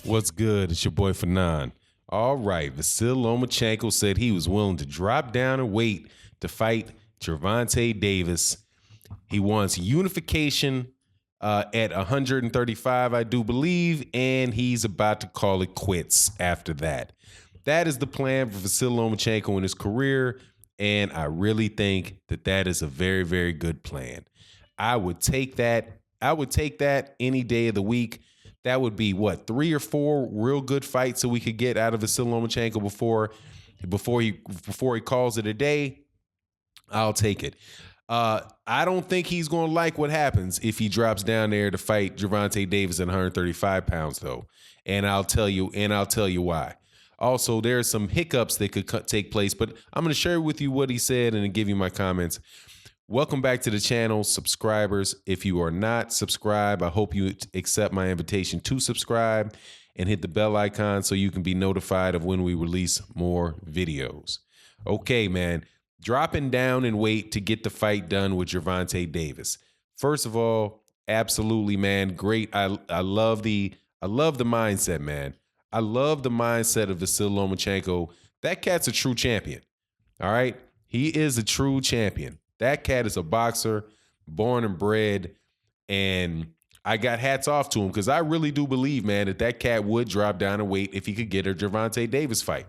What's good? It's your boy Fanon. All right, Vasil Lomachenko said he was willing to drop down in weight to fight Gervonta Davis. He wants unification at 135, I do believe, and he's about to call it quits after that. That is the plan for Vasil Lomachenko in his career, and I really think that that is a very, very good plan. I would take that. I would take that any day of the week. That would be what, 3 or 4 real good fights that we could get out of Vasil Lomachenko before he calls it a day. I'll take it. I don't think he's going to like what happens if he drops down there to fight Gervonta Davis at 135 pounds, though. And I'll tell you why. Also, there are some hiccups that could take place, but I'm going to share with you what he said and give you my comments. Welcome back to the channel, subscribers. If you are not subscribed, I hope you accept my invitation to subscribe and hit the bell icon so you can be notified of when we release more videos. Okay, man. Dropping down in weight to get the fight done with Gervonta Davis. First of all, absolutely, man, great. I love the mindset, man. I love the mindset of Vasil Lomachenko. That cat's a true champion. All right? He is a true champion. That cat is a boxer, born and bred, and I got hats off to him because I really do believe, man, that cat would drop down in weight if he could get a Gervonta Davis fight.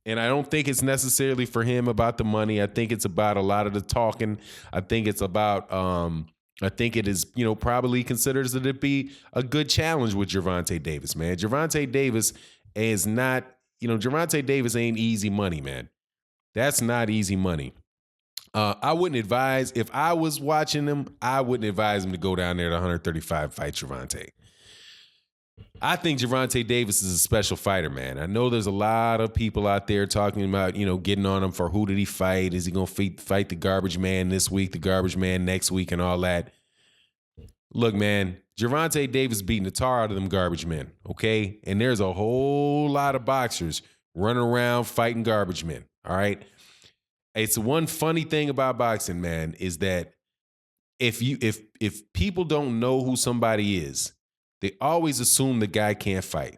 And I don't think it's necessarily for him about the money. I think it's about a lot of the talking. I think it's about, I think it is, probably considers that it be a good challenge with Gervonta Davis, man. Gervonta Davis is not, Gervonta Davis ain't easy money, man. That's not easy money. I wouldn't advise, if I was watching him, I wouldn't advise him to go down there to 135 fight Gervonta. I think Gervonta Davis is a special fighter, man. I know there's a lot of people out there talking about, getting on him for who did he fight? Is he going to fight the garbage man this week, the garbage man next week, and all that? Look, man, Gervonta Davis beating the tar out of them garbage men, okay? And there's a whole lot of boxers running around fighting garbage men, all right? It's one funny thing about boxing, man, is that if people don't know who somebody is, they always assume the guy can't fight.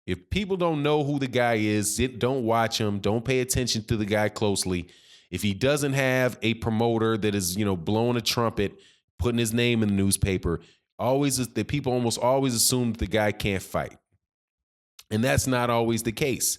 If people don't know who the guy is, don't watch him, don't pay attention to the guy closely. If he doesn't have a promoter that is, blowing a trumpet, putting his name in the newspaper, the people almost always assume that the guy can't fight. And that's not always the case.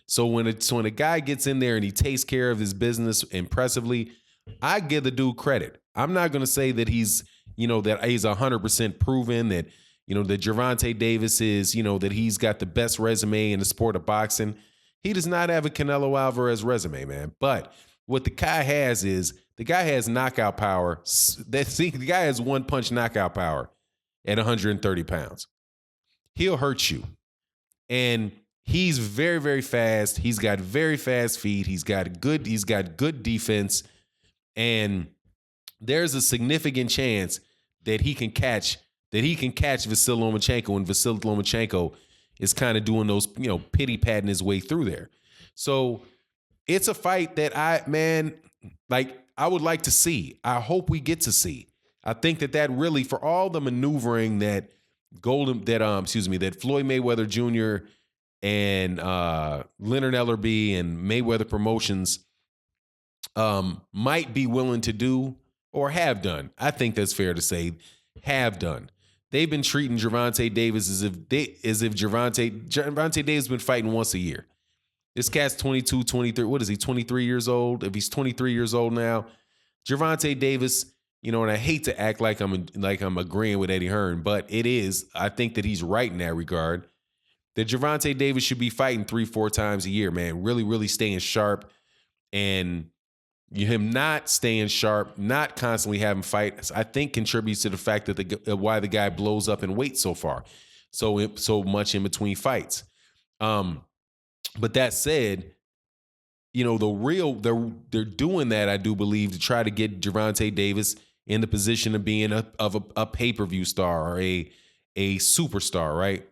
So when a guy gets in there and he takes care of his business impressively, I give the dude credit. I'm not going to say that he's 100% proven, that, that Gervonta Davis is, that he's got the best resume in the sport of boxing. He does not have a Canelo Alvarez resume, man. But what the guy has is, the guy has knockout power. The guy has one-punch knockout power at 130 pounds. He'll hurt you. And he's very, very fast. He's got very fast feet. He's got good defense. And there's a significant chance that he can catch Vasil Lomachenko, and Vasil Lomachenko is kind of doing those, pity-patting his way through there. So it's a fight that I would like to see. I hope we get to see. I think that really, for all the maneuvering that Floyd Mayweather Jr. and Leonard Ellerbe and Mayweather Promotions might be willing to do or have done. I think that's fair to say, have done. They've been treating Gervonta Davis as if Gervonta Davis has been fighting once a year. This cat's 22, 23. What is he, 23 years old? If he's 23 years old now, Gervonta Davis, and I hate to act like I'm agreeing with Eddie Hearn, but it is. I think that he's right in that regard. That Gervonta Davis should be fighting 3-4 times a year, man. Really, really staying sharp. And him not staying sharp, not constantly having fights, I think contributes to the fact that why the guy blows up in weight so much in between fights. But that said, they're doing that, I do believe, to try to get Gervonta Davis in the position of being a pay-per-view star or a superstar, right?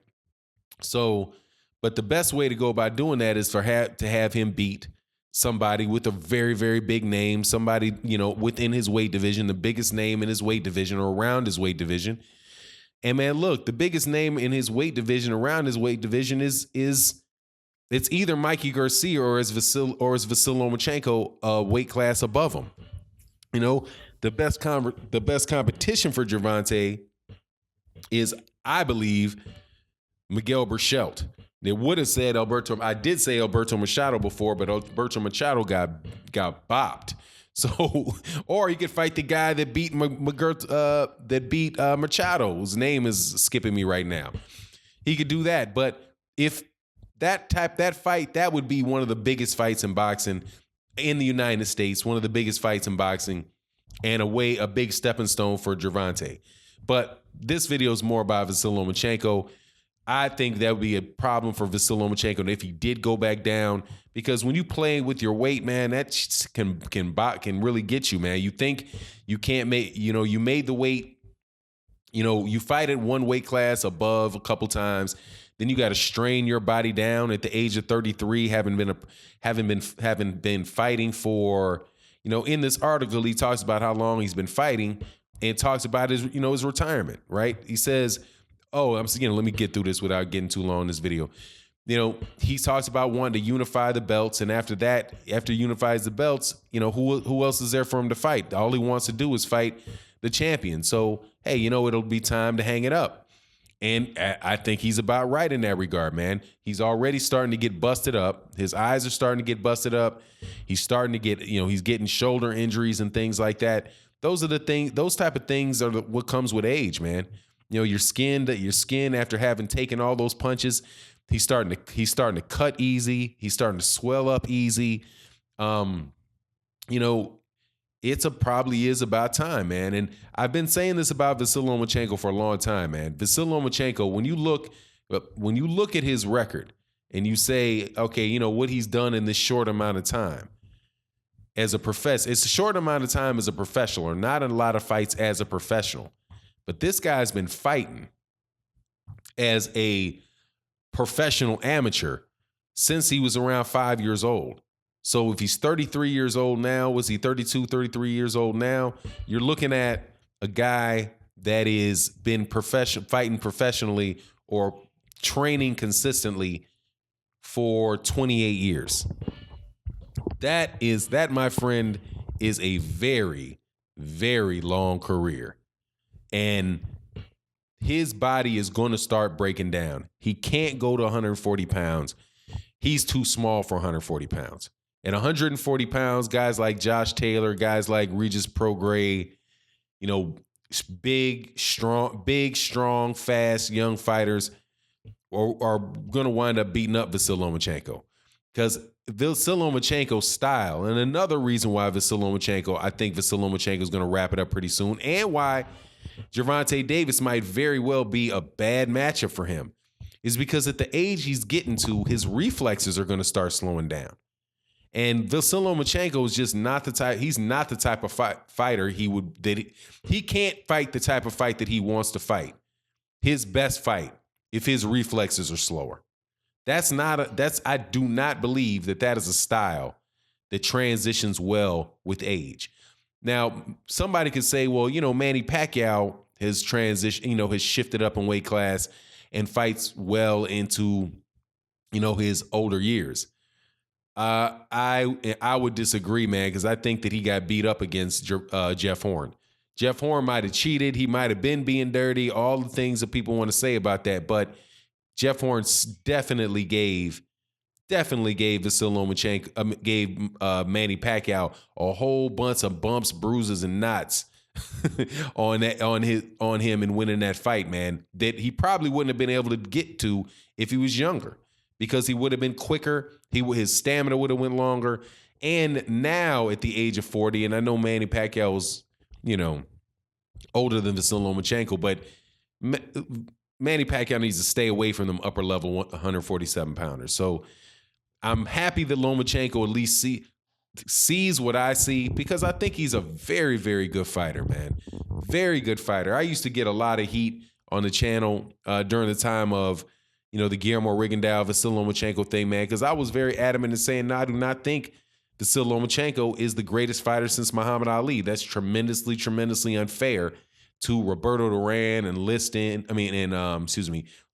So, but the best way to go about doing that is to have him beat somebody with a very, very big name, somebody, within his weight division, the biggest name in his weight division or around his weight division. And man, look, the biggest name in his weight division, around his weight division, is it's either Mikey Garcia or is Vasil Lomachenko, weight class above him. You know, the best competition for Gervonta is, I believe, Miguel Berchelt. They would have said Alberto. I did say Alberto Machado before, but Alberto Machado got bopped. So, or you could fight the guy that beat Machado, whose name is skipping me right now. He could do that, but if that fight, that would be one of the biggest fights in boxing in the United States, one of the biggest fights in boxing, and a big stepping stone for Gervonta. But this video is more about Vasil Lomachenko. I think that would be a problem for Vasil Lomachenko if he did go back down, because when you play with your weight, man, that can really get you, man. You think you can't make, you made the weight, you fight at one weight class above a couple times, then you got to strain your body down at the age of 33, having been fighting for, in this article he talks about how long he's been fighting and talks about his retirement, right? He says, let me get through this without getting too long in this video. He talks about wanting to unify the belts, and after he unifies the belts, who else is there for him to fight? All he wants to do is fight the champion. So, hey, it'll be time to hang it up. And I think he's about right in that regard, man. He's already starting to get busted up. His eyes are starting to get busted up. He's starting to get, he's getting shoulder injuries and things like that. Those type of things are what comes with age, man. Your skin after having taken all those punches, he's starting to cut easy. He's starting to swell up easy. It's probably is about time, man. And I've been saying this about Vasil Lomachenko for a long time, man. Vasil Lomachenko, when you look at his record and you say, okay, what he's done in this short amount of time as a professional, it's a short amount of time as a professional, or not a lot of fights as a professional. But this guy's been fighting as a professional amateur since he was around 5 years old. So if he's 33 years old now, was he 32, 33 years old now? You're looking at a guy that is been fighting professionally or training consistently for 28 years. That, my friend, is a very, very long career. And his body is going to start breaking down. He can't go to 140 pounds. He's too small for 140 pounds. At 140 pounds, guys like Josh Taylor, guys like Regis Prograis, big, strong, fast, young fighters are going to wind up beating up Vasil Lomachenko. Because Vasil Lomachenko's style, and another reason why I think Vasil Lomachenko is going to wrap it up pretty soon, and why Gervonta Davis might very well be a bad matchup for him, is because at the age he's getting to, his reflexes are going to start slowing down. And Vasil Lomachenko is just not the type. He's not the type of fighter he can't fight the type of fight that he wants to fight. His best fight, if his reflexes are slower. I do not believe that is a style that transitions well with age. Now, somebody could say, well, Manny Pacquiao has has shifted up in weight class and fights well into, his older years. I would disagree, man, because I think that he got beat up against Jeff Horn. Jeff Horn might have cheated. He might have been being dirty. All the things that people want to say about that, but Jeff Horn definitely gave Vasil Lomachenko, gave Manny Pacquiao a whole bunch of bumps, bruises, and knots on him in winning that fight, man, that he probably wouldn't have been able to get to if he was younger, because he would have been quicker. His stamina would have went longer. And now at the age of 40, and I know Manny Pacquiao was, older than Vasil Lomachenko, but Manny Pacquiao needs to stay away from them upper level 147 pounders. So I'm happy that Lomachenko at least sees what I see, because I think he's a very, very good fighter, man. Very good fighter. I used to get a lot of heat on the channel during the time of, the Guillermo Rigondeaux, Vasil Lomachenko thing, man, because I was very adamant in saying, no, I do not think Vasil Lomachenko is the greatest fighter since Muhammad Ali. That's tremendously, tremendously unfair to Roberto Duran and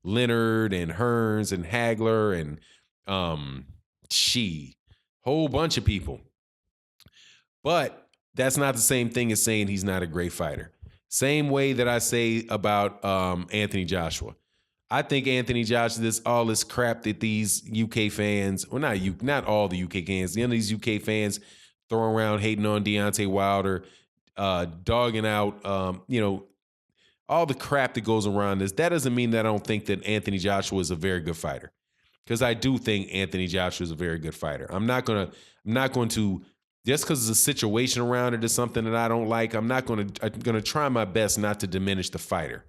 Leonard and Hearns and Hagler and whole bunch of people. But that's not the same thing as saying he's not a great fighter. Same way that I say about Anthony Joshua. I think Anthony Joshua, all this crap that these UK fans, well, not all the UK fans, the other these UK fans throw around hating on Deontay Wilder, dogging out, all the crap that goes around this. That doesn't mean that I don't think that Anthony Joshua is a very good fighter, because I do think Anthony Joshua is a very good fighter. I'm not going to just because there's a situation around it is something that I don't like. I'm going to try my best not to diminish the fighter,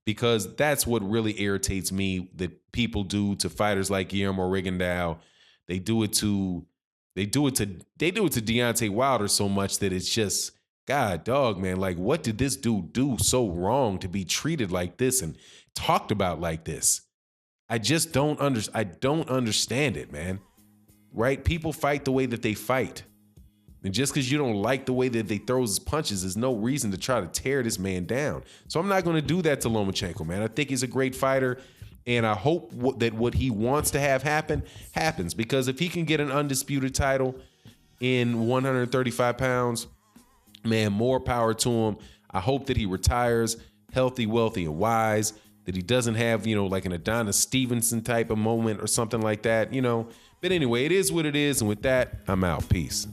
because that's what really irritates me that people do to fighters like Guillermo Rigondeaux. They do it to Deontay Wilder so much that it's just, God, dog, man, like, what did this dude do so wrong to be treated like this and talked about like this? I just don't understand it, man. Right? People fight the way that they fight. And just because you don't like the way that they throw his punches is no reason to try to tear this man down. So I'm not going to do that to Lomachenko, man. I think he's a great fighter, and I hope that what he wants to have happen happens, because if he can get an undisputed title in 135 pounds, man, more power to him. I hope that he retires healthy, wealthy, and wise, that he doesn't have, like an Adonis Stevenson type of moment or something like that, But anyway, it is what it is, and with that, I'm out. Peace.